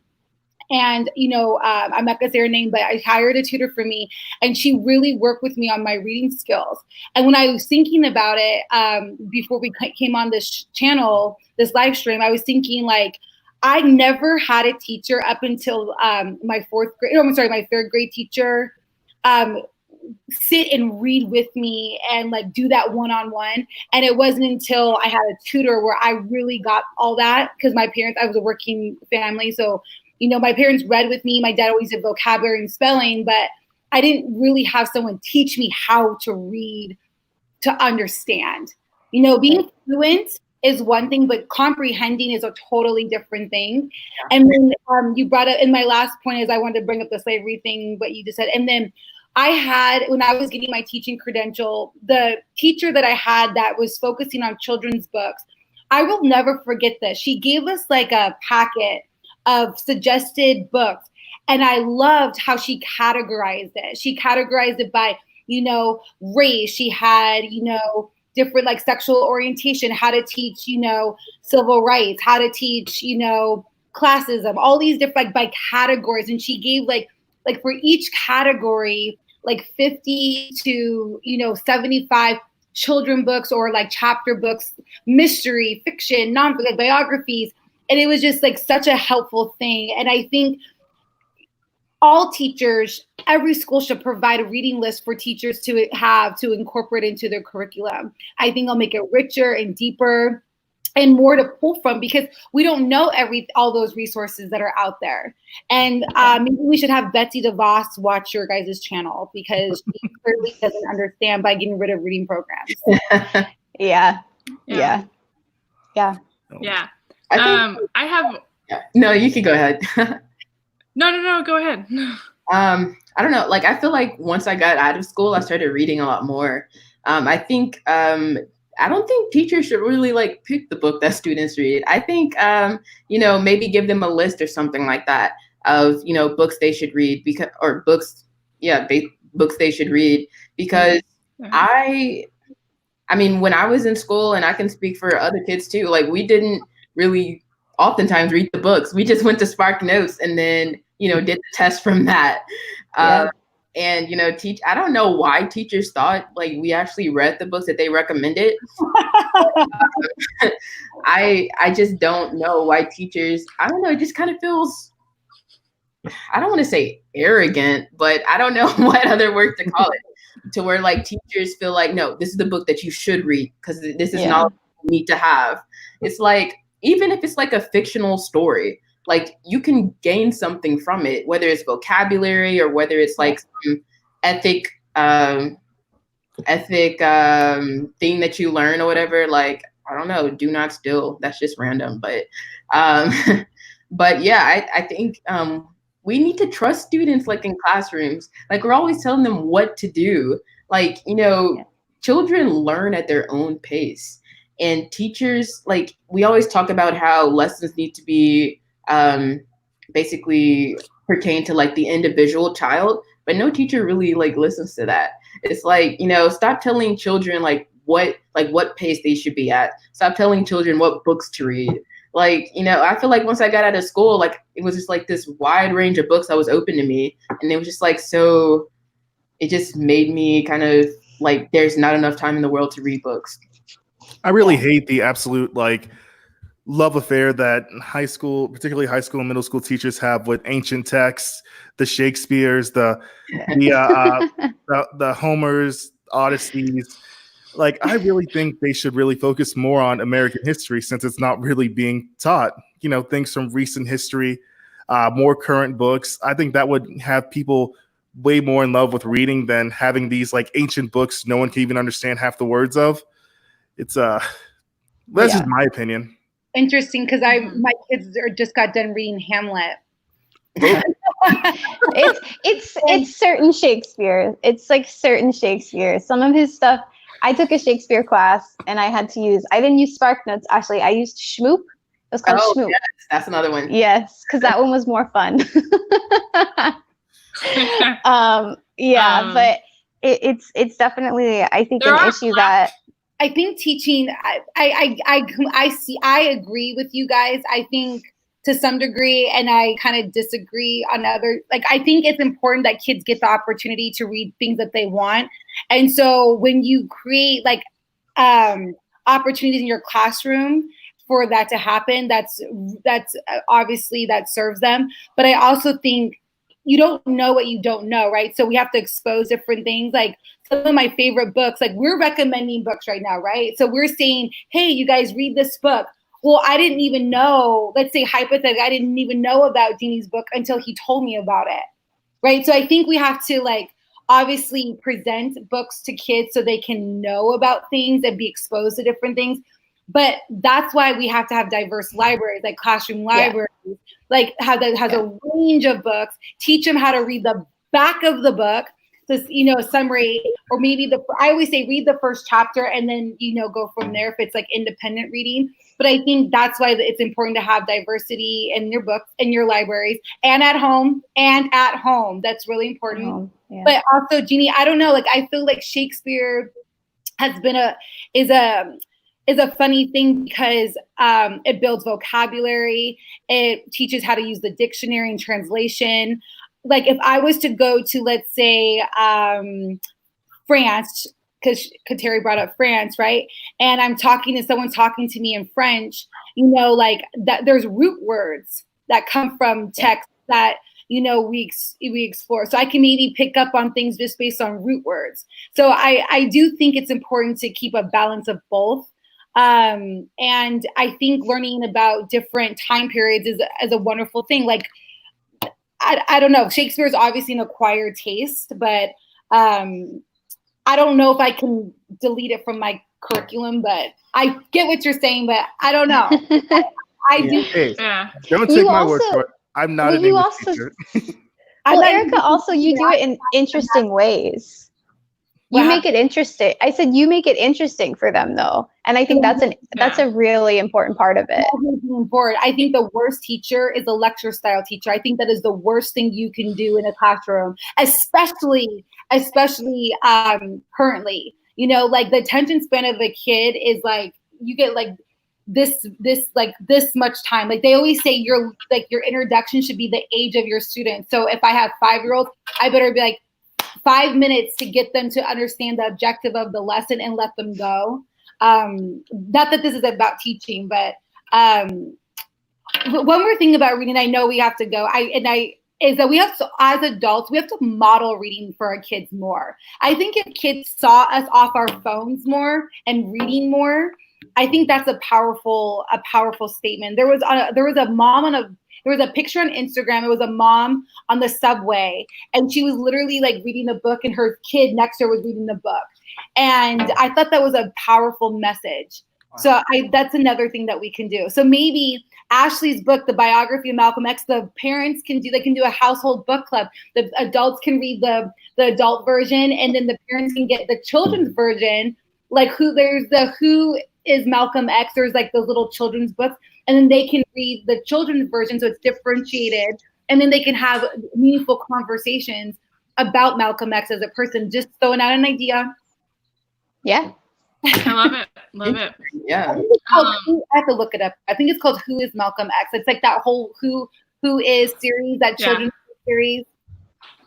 And, you know, I'm not going to say her name, but I hired a tutor for me. And she really worked with me on my reading skills. And when I was thinking about it, before we came on this channel, this live stream, I was thinking like, I never had a teacher up until my 3rd grade teacher sit and read with me and like do that one-on-one. And it wasn't until I had a tutor where I really got all that, because my parents, I was a working family. So, you know, my parents read with me. My dad always did vocabulary and spelling, but I didn't really have someone teach me how to read, to understand. You know, being fluent is one thing, but comprehending is a totally different thing. And then you brought up, and my last point is I wanted to bring up the slavery thing, what you just said. And then I had, when I was getting my teaching credential, the teacher that I had that was focusing on children's books, I will never forget this. She gave us like a packet of suggested books. And I loved how she categorized it. She categorized it by, you know, race. She had, you know, different like sexual orientation, how to teach, you know, civil rights, how to teach, you know, classism, all these different like by categories. And she gave like for each category, like 50 to, you know, 75 children books or like chapter books, mystery, fiction, non-fiction, biographies. And it was just like such a helpful thing. And I think all teachers, every school should provide a reading list for teachers to have to incorporate into their curriculum. I think it'll make it richer and deeper and more to pull from, because we don't know all those resources that are out there. And maybe we should have Betsy DeVos watch your guys' channel, because she clearly doesn't understand by getting rid of reading programs. Yeah. I have. No, you can go ahead. No, go ahead. I don't know. Like, I feel like once I got out of school, I started reading a lot more. I think, I don't think teachers should really like pick the book that students read. I think, you know, maybe give them a list or something like that of, you know, books they should read, books they should read, because I mean, when I was in school, and I can speak for other kids too, like we didn't really oftentimes read the books. We just went to Spark Notes and then, you know, did the test from that. And, you know, I don't know why teachers thought like we actually read the books that they recommended. I just don't know why teachers, I don't know, it just kind of feels, I don't want to say arrogant, but I don't know what other word to call it, to where like teachers feel like, no, this is the book that you should read because this is knowledge you need to have. It's like, even if it's like a fictional story, like you can gain something from it, whether it's vocabulary or whether it's like some ethic thing that you learn or whatever. Like, I don't know, do not steal. That's just random. But but yeah, I think we need to trust students like in classrooms. Like we're always telling them what to do. Like, you know, children learn at their own pace. And teachers, like we always talk about how lessons need to be basically pertain to like the individual child, but no teacher really like listens to that. It's like, you know, stop telling children like what pace they should be at. Stop telling children what books to read. Like, you know, I feel like once I got out of school, like it was just like this wide range of books that was open to me. And it was just like, so it just made me kind of like, there's not enough time in the world to read books. I really hate the absolute like love affair that high school, particularly high school and middle school teachers have with ancient texts, the Shakespeare's, the Homer's, Odysseys. Like, I really think they should really focus more on American history, since it's not really being taught. You know, things from recent history, more current books. I think that would have people way more in love with reading than having these like ancient books no one can even understand half the words of. It's that's just my opinion. Interesting, because my kids just got done reading Hamlet. It's certain Shakespeare. It's like certain Shakespeare. Some of his stuff. I took a Shakespeare class and I didn't use SparkNotes. Actually, I used Schmoop. It was called Schmoop. Yes, that's another one. Yes, because that one was more fun. But it's definitely, I think, an issue that I think teaching. I agree with you guys. I think to some degree, and I kind of disagree on other. Like, I think it's important that kids get the opportunity to read things that they want, and so when you create like opportunities in your classroom for that to happen, that's obviously that serves them. But I also think you don't know what you don't know, right? So we have to expose different things. Like some of my favorite books, like we're recommending books right now, right? So we're saying, hey, you guys read this book. Well, I didn't even know, let's say hypothetically, I didn't even know about Genie's book until he told me about it, right? So I think we have to like obviously present books to kids so they can know about things and be exposed to different things. But that's why we have to have diverse libraries, like classroom libraries, like has a range of books. Teach them how to read the back of the book, so a summary, or maybe I always say read the first chapter and then go from there if it's like independent reading. But I think that's why it's important to have diversity in your books, in your libraries, and at home. That's really important. But also, Genie, I don't know, like I feel like Shakespeare has been is a funny thing because it builds vocabulary. It teaches how to use the dictionary and translation. Like if I was to go to, let's say, France, because Terry brought up France, right? And I'm talking to someone talking to me in French, like that there's root words that come from text that, we explore. So I can maybe pick up on things just based on root words. So I do think it's important to keep a balance of both. And I think learning about different time periods is a wonderful thing. Like, I don't know, Shakespeare is obviously an acquired taste, but I don't know if I can delete it from my curriculum, but I get what you're saying, but I don't know. I do. Hey, don't take my word for it. I'm not an English teacher. Well, Aarika, also, you do it in interesting ways. You make it interesting. I said you make it interesting for them, though, and I think that's a really important part of it. I think the worst teacher is a lecture style teacher. I think that is the worst thing you can do in a classroom, especially currently. Like the attention span of a kid is like you get like this much time. Like they always say your introduction should be the age of your student. So if I have 5-year-olds, I better be like 5 minutes to get them to understand the objective of the lesson and let them go. Not that this is about teaching, but one more thing about reading, I know we have to go. Is that we have to, as adults, we have to model reading for our kids more. I think if kids saw us off our phones more and reading more, I think that's a powerful statement. There was a picture on Instagram. It was a mom on the subway, and she was literally like reading the book, and her kid next to her was reading the book. And I thought that was a powerful message. So that's another thing that we can do. So maybe Ashley's book, The Biography of Malcolm X, the parents can do a household book club. The adults can read the adult version, and then the parents can get the children's version. Like who is Malcolm X? There's like those little children's books, and then they can read the children's version, so it's differentiated, and then they can have meaningful conversations about Malcolm X as a person. Just throwing out an idea. Yeah. I love it. Yeah. I have to look it up. I think it's called Who is Malcolm X? It's like that whole Who is series, that children's series.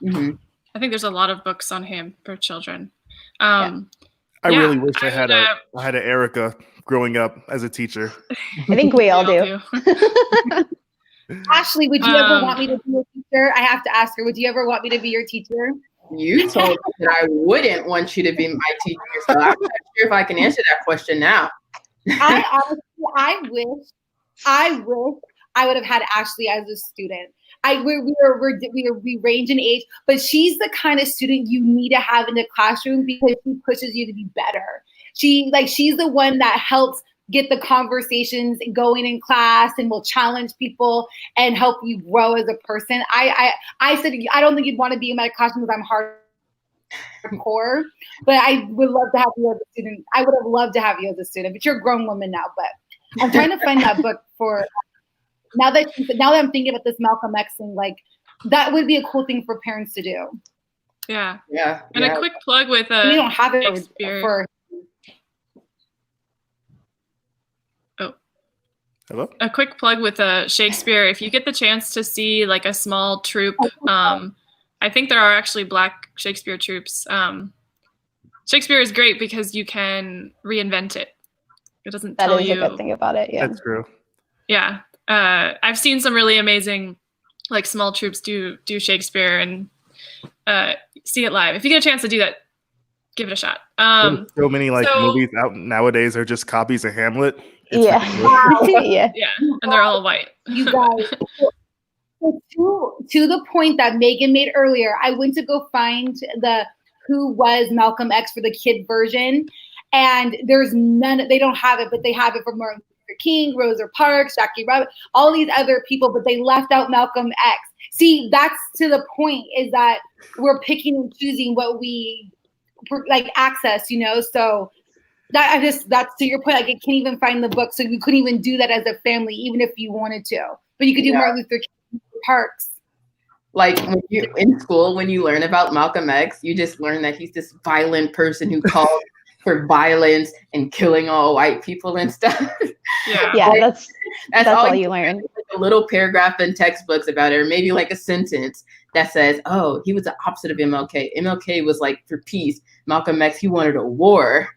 Mm-hmm. I think there's a lot of books on him for children. I really wish I had an Aarika growing up as a teacher. I think we all do. Ashley, would you ever want me to be your teacher? I have to ask her, would you ever want me to be your teacher? You told me that I wouldn't want you to be my teacher, so I'm not sure if I can answer that question now. I wish I would have had Ashley as a student. We range in age, but she's the kind of student you need to have in the classroom because she pushes you to be better. She's the one that helps get the conversations going in class and will challenge people and help you grow as a person. I said, I don't think you'd want to be in my classroom because I'm hardcore, but I would love to have you as a student. I would have loved to have you as a student, but you're a grown woman now. But I'm trying to find that book for now that I'm thinking about this Malcolm X thing. Like that would be a cool thing for parents to do. Yeah. Yeah. And a quick plug with we don't have it Shakespeare. for. Hello? A quick plug with Shakespeare. If you get the chance to see like a small troupe, I think there are actually Black Shakespeare troupes. Shakespeare is great because you can reinvent it. It doesn't tell you. That is a good thing about it. Yeah. That's true. Yeah. I've seen some really amazing like small troupes do Shakespeare and see it live. If you get a chance to do that, give it a shot. So many movies out nowadays are just copies of Hamlet. Yeah. Yeah, and they're all white. You guys, to the point that Megan made earlier, I went to go find who was Malcolm X for the kid version, and there's none. They don't have it, but they have it for Martin Luther King, Rosa Parks, Jackie Robinson, all these other people, but they left out Malcolm X. See, that's to the point, is that we're picking and choosing what we like access, so. That's to your point. Like, I can't even find the book, so you couldn't even do that as a family, even if you wanted to. But you could do Martin Luther King, Parks. Like when you in school, when you learn about Malcolm X, you just learn that he's this violent person who called for violence and killing all white people and stuff. Yeah, that's all you learn. Like a little paragraph in textbooks about it, or maybe like a sentence that says, "Oh, he was the opposite of MLK. MLK was like for peace. Malcolm X, he wanted a war."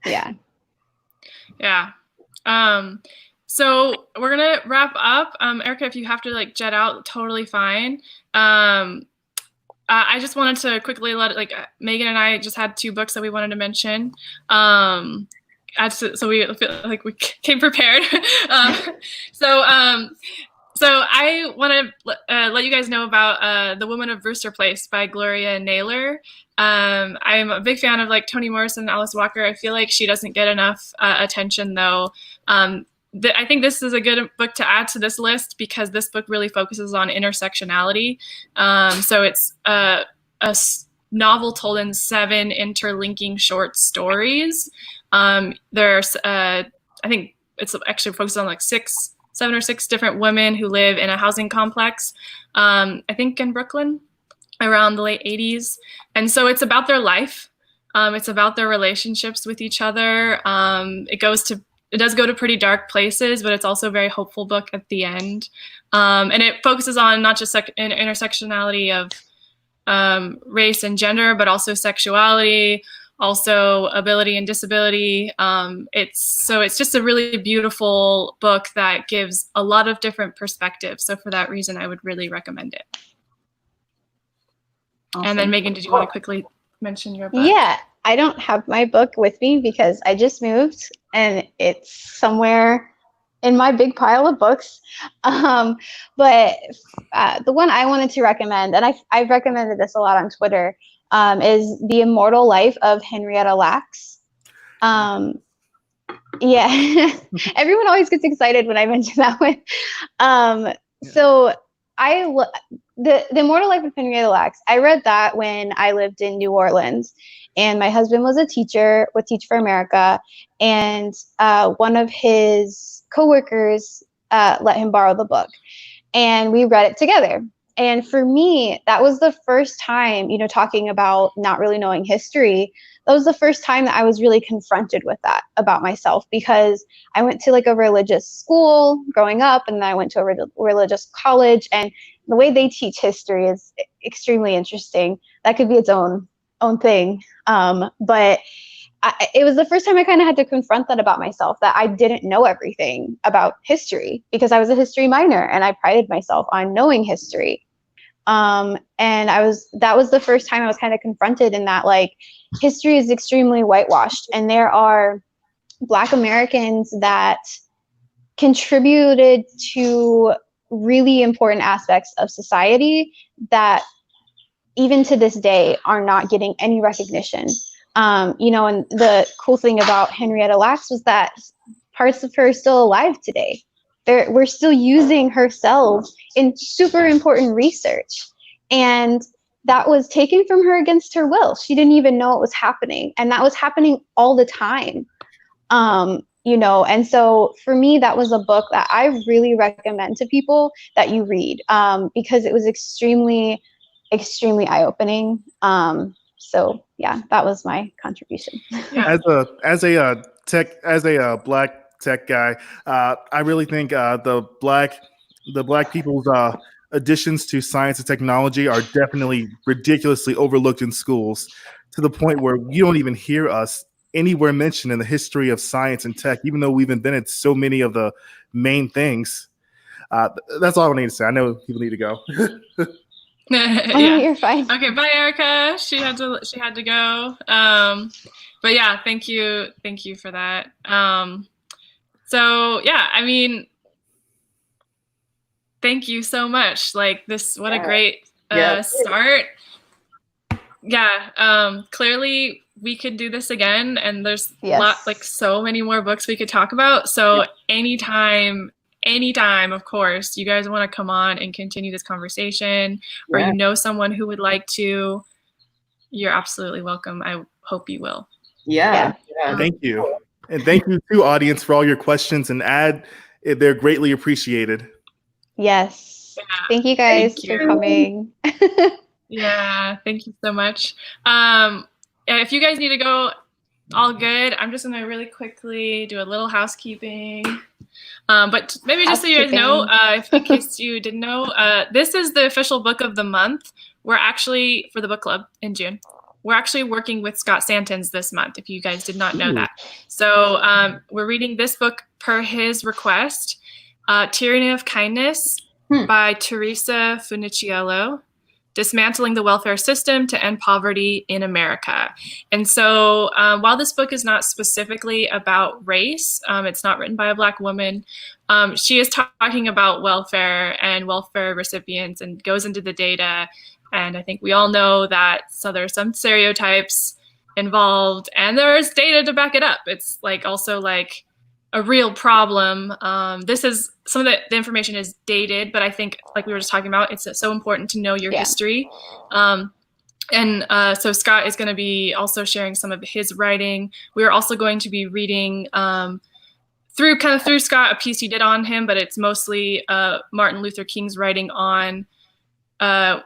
Yeah. So we're gonna wrap up. Aarika, if you have to like jet out, totally fine. I just wanted to quickly Megan and I just had 2 books that we wanted to mention. So we feel like we came prepared. So I want to let you guys know about The Woman of Brewster Place by Gloria Naylor. I'm a big fan of like Toni Morrison and Alice Walker. I feel like she doesn't get enough attention though. I think this is a good book to add to this list because this book really focuses on intersectionality. So it's a novel told in 7 interlinking short stories. There's I think it's actually focused on like 7 or 6 different women who live in a housing complex, I think in Brooklyn, around the late 80s. And so it's about their life. It's about their relationships with each other. It does go to pretty dark places, but it's also a very hopeful book at the end. And it focuses on not just intersectionality of race and gender, but also sexuality, also ability and disability. It's just a really beautiful book that gives a lot of different perspectives. So for that reason, I would really recommend it. Awesome. And then Megan, did you want to quickly mention your book? Yeah, I don't have my book with me because I just moved and it's somewhere in my big pile of books. But the one I wanted to recommend, and I've recommended this a lot on Twitter, is The Immortal Life of Henrietta Lacks. Yeah, everyone always gets excited when I mention that one. So The Immortal Life of Henrietta Lacks, I read that when I lived in New Orleans, and my husband was a teacher with Teach for America, and one of his coworkers let him borrow the book, and we read it together. And for me, that was the first time, talking about not really knowing history, that was the first time that I was really confronted with that about myself, because I went to like a religious school growing up, and then I went to a religious college, and the way they teach history is extremely interesting. That could be its own thing. But it was the first time I kind of had to confront that about myself, that I didn't know everything about history, because I was a history minor and I prided myself on knowing history. And that was the first time I was kind of confronted in that, like, history is extremely whitewashed, and there are Black Americans that contributed to really important aspects of society that even to this day are not getting any recognition. You know, and the cool thing about Henrietta Lacks was that parts of her are still alive today. We're still using her cells in super important research. And that was taken from her against her will. She didn't even know it was happening. And that was happening all the time. You know, and so for me, that was a book that I really recommend to people that you read, because it was extremely, extremely eye-opening. So yeah, that was my contribution. Yeah. As a black tech guy, I really think the black people's additions to science and technology are definitely ridiculously overlooked in schools, to the point where you don't even hear us anywhere mentioned in the history of science and tech, even though we've invented so many of the main things. That's all I need to say. I know people need to go. Yeah. You're fine. Okay, bye, Aarika. She had to go. But yeah, thank you for that. So yeah, I mean, thank you so much. Like this, what a great start. Yeah, clearly we could do this again, and there's so many more books we could talk about. So anytime, of course, you guys want to come on and continue this conversation, or you know someone who would like to, you're absolutely welcome. I hope you will. Yeah. Thank you. And thank you to audience for all your questions and they're greatly appreciated. Yes. Yeah. Thank you guys for coming. Yeah, thank you so much. If you guys need to go, all good. I'm just gonna really quickly do a little housekeeping. But maybe just so you guys know, in case you didn't know, this is the official book of the month. We're actually, for the book club in June, we're actually working with Scott Santons this month, if you guys did not know that. So we're reading this book per his request, Tyranny of Kindness by Theresa Funiciello, Dismantling the Welfare System to End Poverty in America. And so while this book is not specifically about race, it's not written by a Black woman, she is talking about welfare and welfare recipients and goes into the data. And I think we all know that, so there are some stereotypes involved and there's data to back it up. It's like also like a real problem. This is, some of the information is dated, but I think, like we were just talking about, it's so important to know your history. So Scott is going to be also sharing some of his writing. We are also going to be reading through Scott a piece he did on him, but it's mostly Martin Luther King's writing on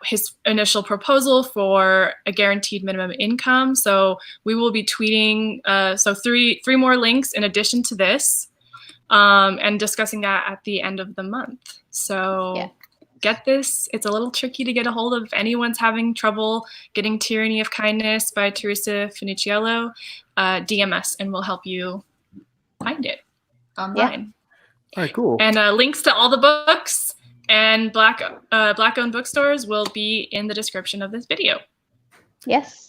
his initial proposal for a guaranteed minimum income. So we will be tweeting three more links in addition to this, and discussing that at the end of the month. So get this. It's a little tricky to get a hold of. If anyone's having trouble getting Tyranny of Kindness by Theresa Funiciello, DM us and we'll help you find it online. All right, cool. And links to all the books and Black-owned bookstores will be in the description of this video. Yes.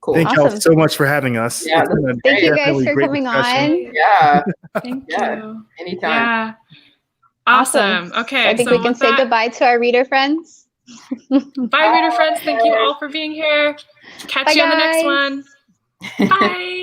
Cool. Thank y'all so much for having us. Yeah, thank you guys for coming on. Yeah. Thank you. Anytime. Yeah. Awesome. Okay. So I think we can say goodbye to our reader friends. Bye, reader friends. Thank you all for being here. Catch you on the next one. Bye.